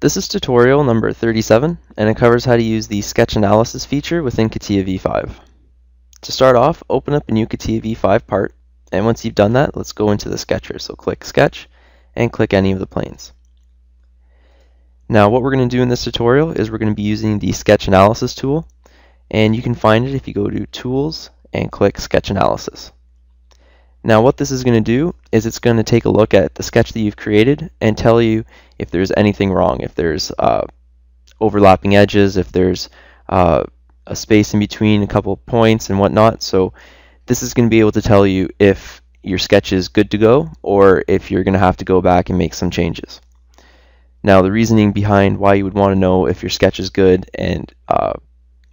This is tutorial number 37, and it covers how to use the sketch analysis feature within Catia V5. To start off, open up a new Catia V5 part, and once you've done that, let's go into the sketcher. So click Sketch, and click any of the planes. Now what we're going to do in this tutorial is we're going to be using the sketch analysis tool, and you can find it if you go to Tools and click Sketch Analysis. Now what this is going to do is it's going to take a look at the sketch that you've created and tell you if there's anything wrong, if there's overlapping edges, if there's a space in between a couple of points and whatnot. So this is going to be able to tell you if your sketch is good to go or if you're going to have to go back and make some changes. Now the reasoning behind why you would want to know if your sketch is good and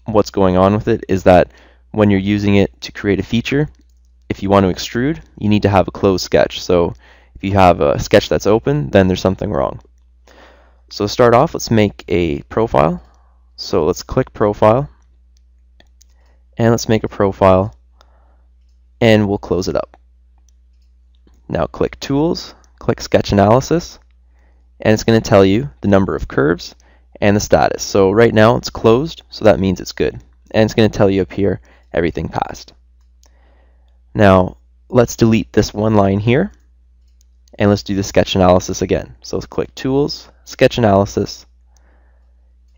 what's going on with it is that when you're using it to create a feature, if you want to extrude, you need to have a closed sketch. So if you have a sketch that's open, then there's something wrong. So to start off, let's make a profile. So let's click Profile, and let's make a profile, and we'll close it up. Now click Tools, click Sketch Analysis, and it's going to tell you the number of curves and the status. So right now it's closed, so that means it's good. And it's going to tell you up here everything passed. Now let's delete this one line here, and let's do the sketch analysis again. So let's click Tools, Sketch Analysis,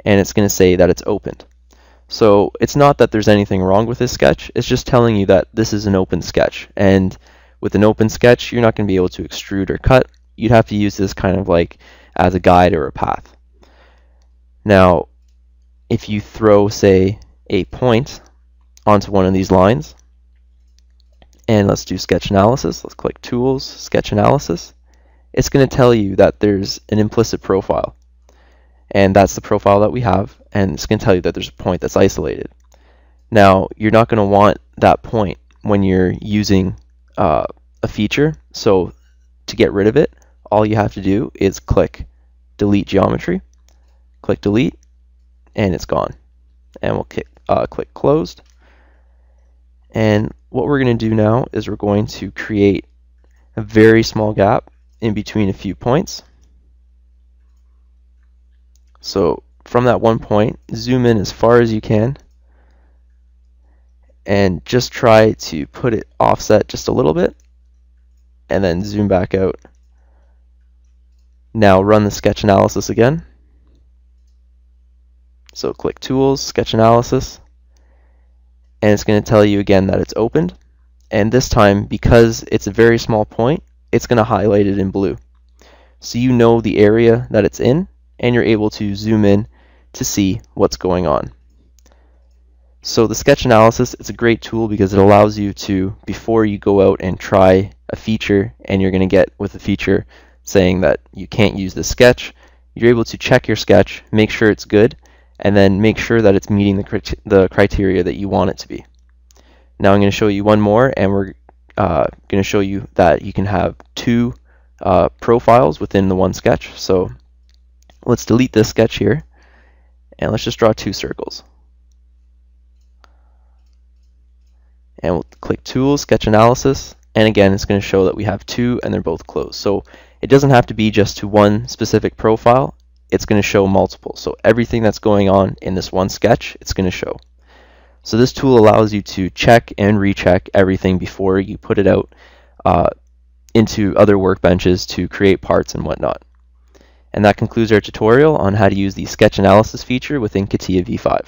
and it's going to say that it's opened. So it's not that there's anything wrong with this sketch, it's just telling you that this is an open sketch. And with an open sketch, you're not going to be able to extrude or cut. You'd have to use this kind of like as a guide or a path. Now, if you throw, say, a point onto one of these lines, and let's do sketch analysis, let's click Tools, Sketch Analysis, it's going to tell you that there's an implicit profile. And that's the profile that we have, and it's going to tell you that there's a point that's isolated. Now, you're not going to want that point when you're using a feature, so to get rid of it, all you have to do is click Delete Geometry, click Delete, and it's gone. And we'll click Closed. And what we're going to do now is we're going to create a very small gap in between a few points. So from that one point, zoom in as far as you can and just try to put it offset just a little bit and then zoom back out. Now run the sketch analysis again. So click Tools, Sketch Analysis, and it's going to tell you again that it's opened. And this time, because it's a very small point, it's going to highlight it in blue. So you know the area that it's in, and you're able to zoom in to see what's going on. So the sketch analysis, it's a great tool because it allows you to, before you go out and try a feature and you're going to get with a feature saying that you can't use the sketch, you're able to check your sketch, make sure it's good, and then make sure that it's meeting the criteria that you want it to be. Now I'm going to show you one more, and we're going to show you that you can have two profiles within the one sketch. So let's delete this sketch here, and let's just draw two circles. And we'll click Tools, Sketch Analysis, and again it's going to show that we have two and they're both closed. So it doesn't have to be just to one specific profile, it's going to show multiple. So everything that's going on in this one sketch, it's going to show. So this tool allows you to check and recheck everything before you put it out into other workbenches to create parts and whatnot. And that concludes our tutorial on how to use the sketch analysis feature within Catia V5.